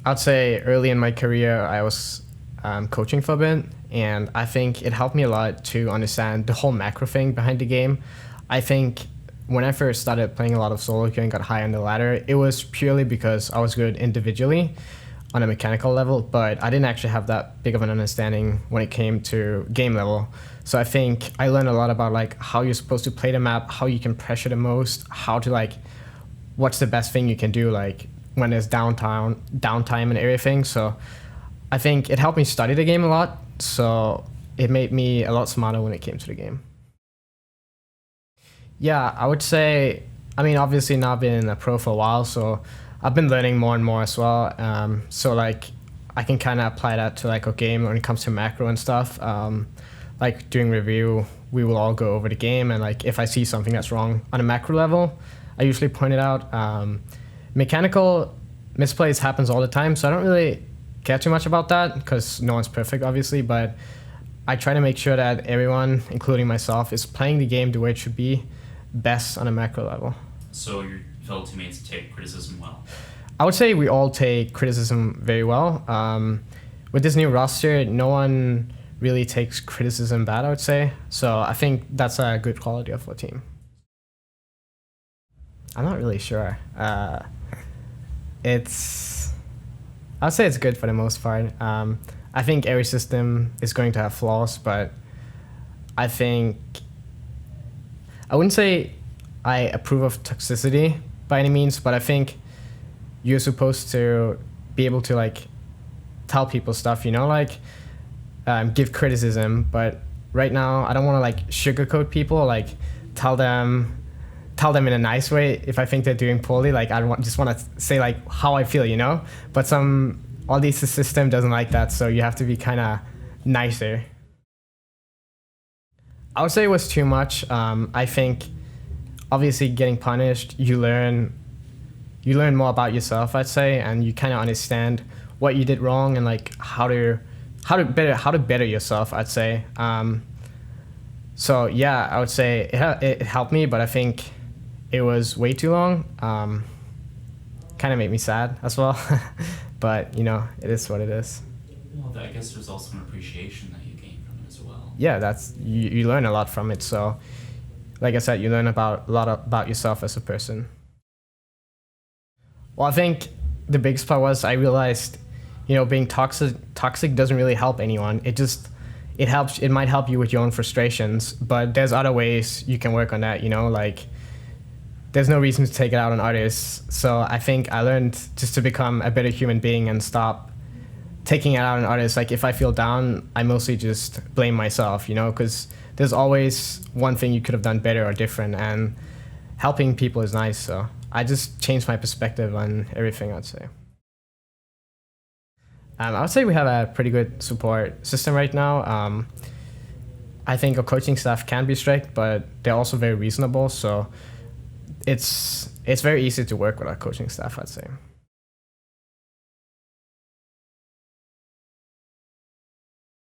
I'd say early in my career, I was coaching for a bit, and I think it helped me a lot to understand the whole macro thing behind the game. I think when I first started playing a lot of soloq and got high on the ladder, it was purely because I was good individually on a mechanical level, but I didn't actually have that big of an understanding when it came to game level. So I think I learned a lot about like how you're supposed to play the map, how you can pressure the most, how to like, what's the best thing you can do like when there's downtime and everything. So I think it helped me study the game a lot. So it made me a lot smarter when it came to the game. Yeah, I would say, I mean, obviously now I've been a pro for a while, so I've been learning more and more as well. So like I can kind of apply that to like a game when it comes to macro and stuff. Like during review, we will all go over the game, and like if I see something that's wrong on a macro level, I usually point it out. Mechanical misplays happens all the time, so I don't really care too much about that because no one's perfect, obviously, but I try to make sure that everyone, including myself, is playing the game the way it should be, best on a macro level. So your fellow teammates take criticism well? I would say we all take criticism very well. With this new roster, no one really takes criticism bad, I would say. So I think that's a good quality of our team. I'm not really sure. I'd say it's good for the most part. I think every system is going to have flaws, but I wouldn't say I approve of toxicity by any means, but I think you're supposed to be able to like tell people stuff, you know, like give criticism. But right now, I don't want to like sugarcoat people, like tell them in a nice way if I think they're doing poorly. Like I just want to say like how I feel, you know. But all these system doesn't like that, so you have to be kind of nicer. I would say it was too much. I think obviously getting punished, you learn more about yourself, I'd say, and you kind of understand what you did wrong and like how to better yourself, I'd say. So yeah, I would say it helped me, but I think it was way too long. Kind of made me sad as well, but you know, it is what it is. Well, I guess there's also an appreciation that you gain from it as well. Yeah, you learn a lot from it. So, like I said, you learn a lot about yourself as a person. Well, I think the biggest part was I realized, you know, being toxic doesn't really help anyone. It might help you with your own frustrations, but there's other ways you can work on that, you know, like there's no reason to take it out on others. So I think I learned just to become a better human being and stop taking it out on others. Like if I feel down, I mostly just blame myself, you know, because there's always one thing you could have done better or different, and helping people is nice. So I just changed my perspective on everything, I'd say. I would say we have a pretty good support system right now. I think our coaching staff can be strict, but they're also very reasonable. So it's very easy to work with our coaching staff, I'd say.